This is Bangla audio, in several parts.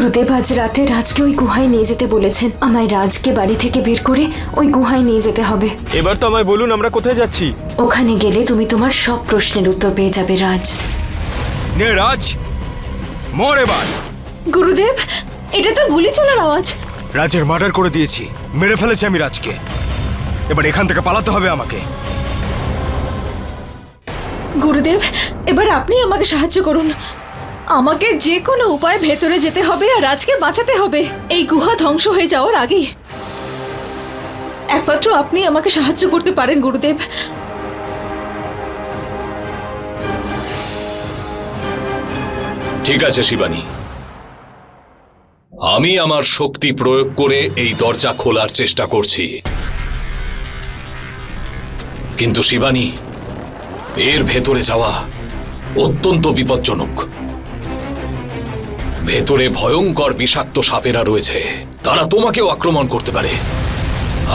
গুরুদেব আজ রাতে রাজকে ওই গুহায় নিয়ে যেতে বলেছেন। আমায় রাজকে বাড়ি থেকে বের করে ওই গুহায় নিয়ে যেতে হবে। এবার তো আমায় বলুন আমরা কোথায় যাচ্ছি। ওখানে গেলে তুমি তোমার সব প্রশ্নের উত্তর পেয়ে যাবে রাজ। নে রাজ, মর এবার। গুরুদেব, এটা তো গুলি চলার আওয়াজ। রাজের মার্ডার করে দিয়েছি, মেরে ফেলেছি আমি রাজকে। এবার এখান থেকে পালাতে হবে আমাকে। গুরুদেব, এবার আপনি আমাকে সাহায্য করুন। আমাকে যে কোনো উপায়ে ভেতরে যেতে হবে আর রাজকে বাঁচাতে হবে এই গুহা ধ্বংস হয়ে যাওয়ার আগেই। একমাত্র আপনি আমাকে সাহায্য করতে পারেন গুরুদেব। ঠিক আছে শিবানী, আমি আমার শক্তি প্রয়োগ করে এই দরজা খোলার চেষ্টা করছি, কিন্তু শিবানী এর ভেতরে যাওয়া অত্যন্ত বিপজ্জনক। ভেতরে ভয়ঙ্কর বিষাক্ত সাপেরা রয়েছে, তারা তোমাকেও আক্রমণ করতে পারে,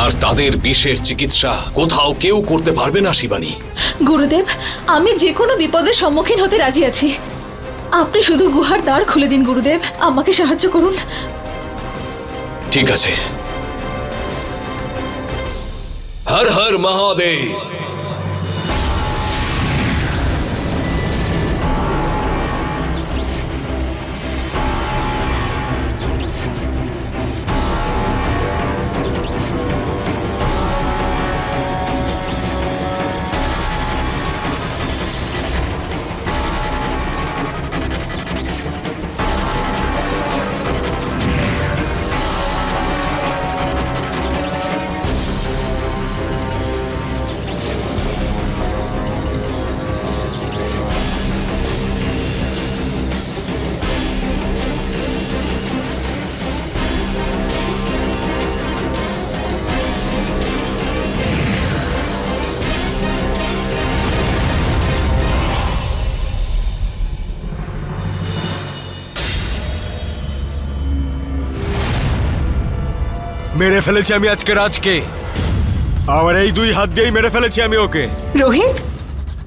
আর তাদের বিষের চিকিৎসা কোথাও কেউ করতে পারবে না শিবানী। গুরুদেব, আমি যে কোনো বিপদের সম্মুখীন হতে রাজি আছি। আপনি শুধু গুহার দ্বার খুলে দিন গুরুদেব, আমাকে সাহায্য করুন। ঠিক আছে, হর হর মহাদেব। মেরে ফেলেছি আমি আজকে রাজকে, আমার এই দুই হাত দিয়েই মেরে ফেলেছি আমি ওকে। রোহিত,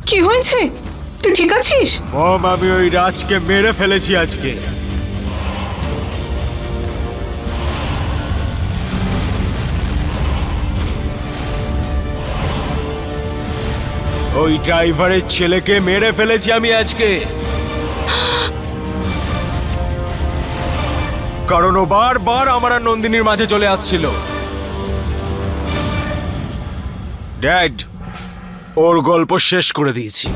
কি হয়েছে? তুই ঠিক আছিস? মম, আমি ওই রাজকে মেরে ফেলেছি আজকে। ওই ড্রাইভারের ছেলেকে মেরে ফেলেছি আমি আজকে, কারণ ও বারবার আমার আর নন্দিনীর মাঝে চলে আসছিল। ড্যাড, ওর গল্প শেষ করে দিয়েছি।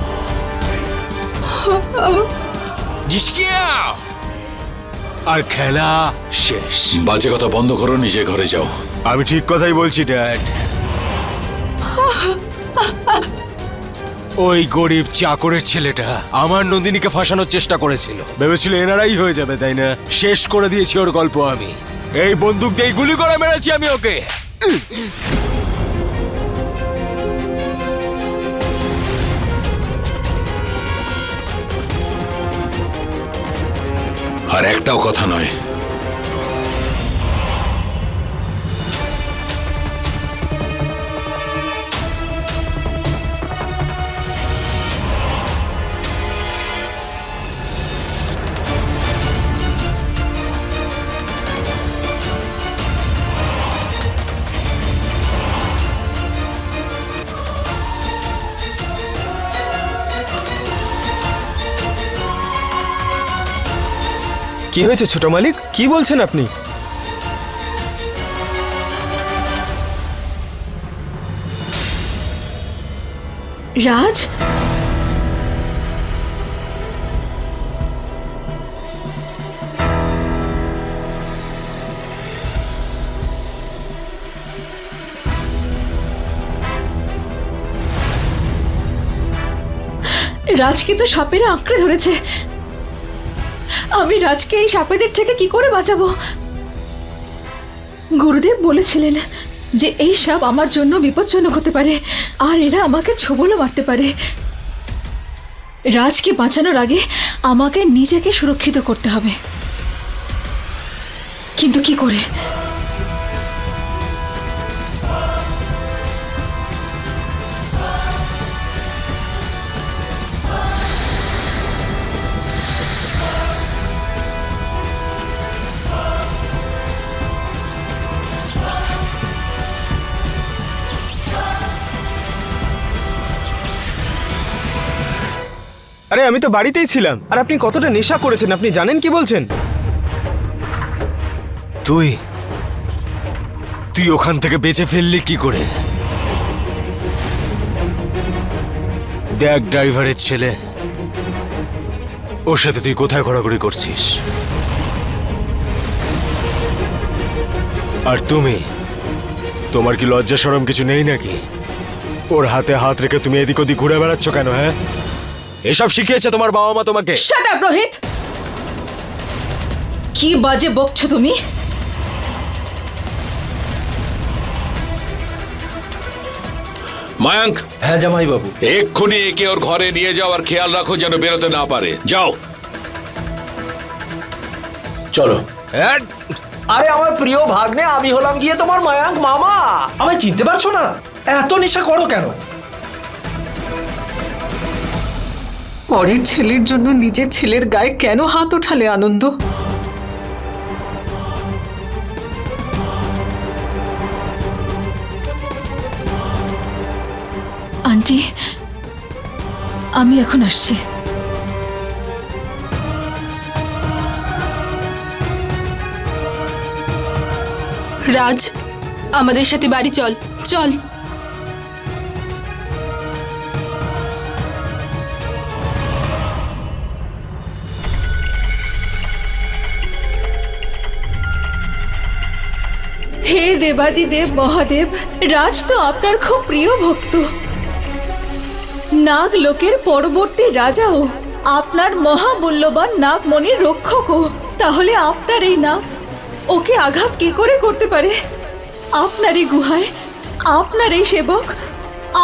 জিসকিয়া! আর খেলা শেষ। বাজে কথা বন্ধ করো, নিজে ঘরে যাও। আমি ঠিক কথাই বলছি ড্যাড। ওই গরিব চাকরের ছেলেটা আমার নন্দিনীকে ফাঁসানোর চেষ্টা করেছিল, ভেবেছিল এনারাই হয়ে যাবে, তাই না? শেষ করে দিয়েছি ওর গল্প আমি। এই বন্দুক দিয়ে গুলি করে মেরেছি আমি ওকে। আর একটাও কথা নয়। কি হয়েছে ছোট মালিক, কি বলছেন আপনি? রাজ, রাজকে তো সাপেরা আঁকড়ে ধরেছে। আমি রাজকে এই সাপেদের থেকে কি করে বাঁচাবো? গুরুদেব বলেছিলেন যে এই সাপ আমার জন্য বিপজ্জনক হতে পারে, আর এরা আমাকে ছোবলও মারতে পারে। রাজকে বাঁচানোর আগে আমাকে নিজেকে সুরক্ষিত করতে হবে, কিন্তু কি করে? আরে আমি তো বাড়িতেই ছিলাম। আর আপনি কতটা নেশা করেছেন আপনি জানেন কি বলছেন? তুই তুই ওখান থেকে বেঁচে ফেললি কি করে? দেখ ড্রাইভারের ছেলে, ওর সাথে তুই কোথায় ঘোরাঘুরি করছিস? আর তুমি, তোমার কি লজ্জা শরম কিছু নেই নাকি? ওর হাতে হাত রেখে তুমি এদিক ওদিক ঘুরে বেড়াচ্ছ কেন? হ্যাঁ, এসব শিখিয়েছে তোমার বাবা মা তোমাকে? শাট আপ রোহিত, কি বাজে বকছো তুমি? মায়াঙ্ক, হ্যাঁ জামাই বাবু। এক্ষুনি একে ওর ঘরে নিয়ে যাও আর খেয়াল রাখো যেন বেরোতে না পারে। যাও। চলো। হ্যাঁ, আরে আমার প্রিয় ভাগ্নে, আমি হলাম গিয়ে তোমার মায়াঙ্ক মামা। আমায় চিনতে পারছো না? এত নেশা করো কেন? পরের ছেলের জন্য নিজের ছেলের গায়ে কেন হাত ওঠালে আনন্দ? আন্টি, আমি এখন আসছি। রাজ, আমাদের সাথে বাড়ি চল, চল। হে দেবাদিদেব মহাদেব, রাজ তো আপনার খুব প্রিয় ভক্ত। নাগ লোকের পরবর্তী রাজাও, আপনার মহামূল্যবান নাগমণির রক্ষকও। তাহলে আপনার এই নাগ ওকে আঘাত কি করে করতে পারে? আপনার এই গুহায় আপনার এই সেবক,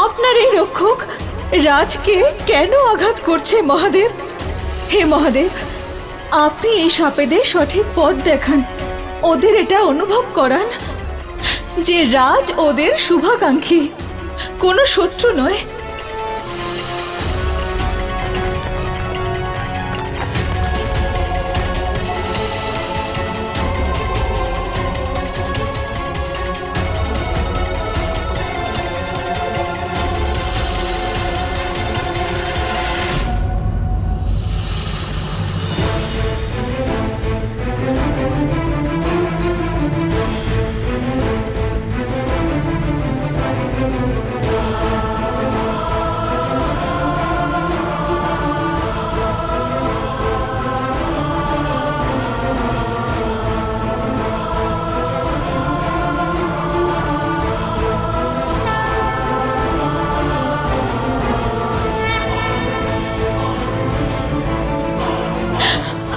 আপনার এই রক্ষক রাজকে কেন আঘাত করছে মহাদেব? হে মহাদেব, আপনি এই সাপেদের সঠিক পথ দেখান, ওদের এটা অনুভব করান যে রাজ ওদের শুভাকাঙ্ক্ষী, কোনো শত্রু নয়।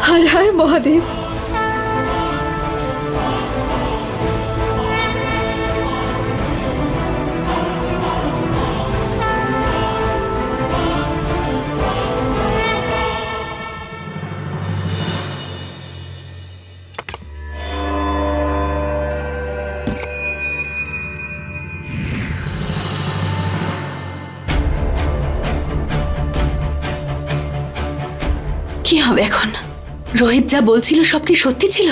হর হর মহাদেব। কি হবে এখন? রোহিত যা বলছিল সব কি সত্যি ছিল?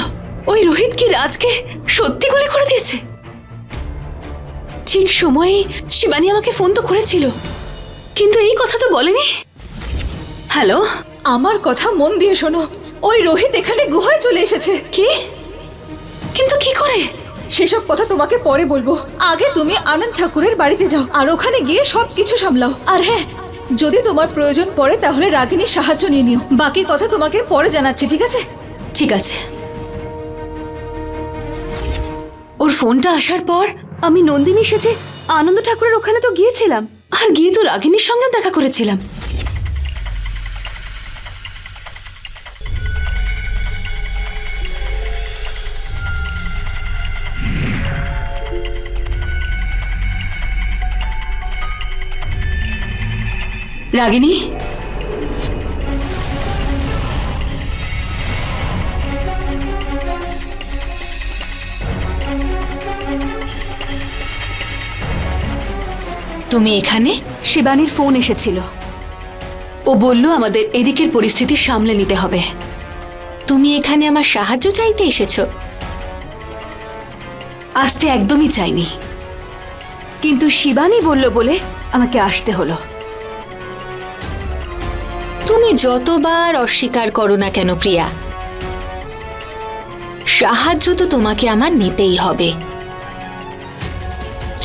ওই রোহিত কি রাজকে সত্যি গুলি করে দিয়েছে? ঠিক সময়ে শিবানী আমাকে ফোন তো করেছিল, কিন্তু এই কথা তো বলেনি। হ্যালো, আমার কথা মন দিয়ে শোনো, ওই রোহিত এখানে গুহায় চলে এসেছে। কি? কিন্তু কি করে? সেসব কথা তোমাকে পরে বলবো, আগে তুমি আনন্দ ঠাকুরের বাড়িতে যাও আর ওখানে গিয়ে সব কিছু সামলাও। আর হ্যাঁ, যদি তোমার প্রয়োজন পড়ে তাহলে রাগিনীর সাহায্য নিয়ে নিও। বাকি কথা তোমাকে পরে জানাচ্ছি, ঠিক আছে? ঠিক আছে। ওর ফোনটা আসার পর আমি নন্দিনী সেজে আনন্দ ঠাকুরের ওখানে তো গিয়েছিলাম, আর গিয়ে তো রাগিনীর সঙ্গে দেখা করেছিলাম। রাগিনী, তুমি এখানে? শিবানীর ফোন এসেছিল, ও বলল আমাদের এদিকের পরিস্থিতি সামলে নিতে হবে। তুমি এখানে আমার সাহায্য চাইতে এসেছো? আসতে একদমই চাইনি, কিন্তু শিবানী বলল বলে আমাকে আসতে হলো। তুমি যতবার অস্বীকার করো না কেন প্রিয়া, সাহায্য তো তোমাকে আমার নিতেই হবে।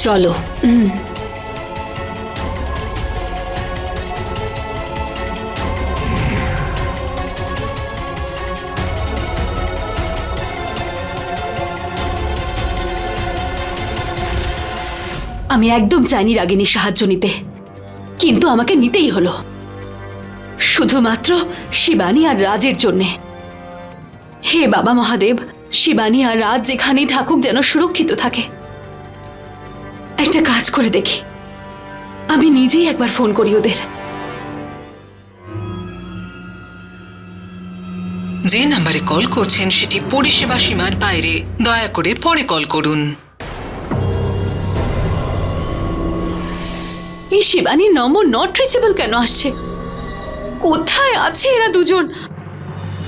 চলো। আমি একদম চাইনি রাগিনীর সাহায্য নিতে, কিন্তু আমাকে নিতেই হলো, শুধুমাত্র শিবানী আর রাজের জন্যে। হে বাবা মহাদেব, শিবানী আর রাজ যেখানেই থাকুক যেন সুরক্ষিত থাকে। একটা কাজ করে দেখি, আমি নিজেই একবার ফোন করি ওদের। যে নাম্বারে কল করছেন সেটি পরিষেবা সীমার বাইরে, দয়া করে পরে কল করুন। এই শিবানীর নম্বর নট রিচেবল কেন আসছে? কোথায় আছে এরা দুজন?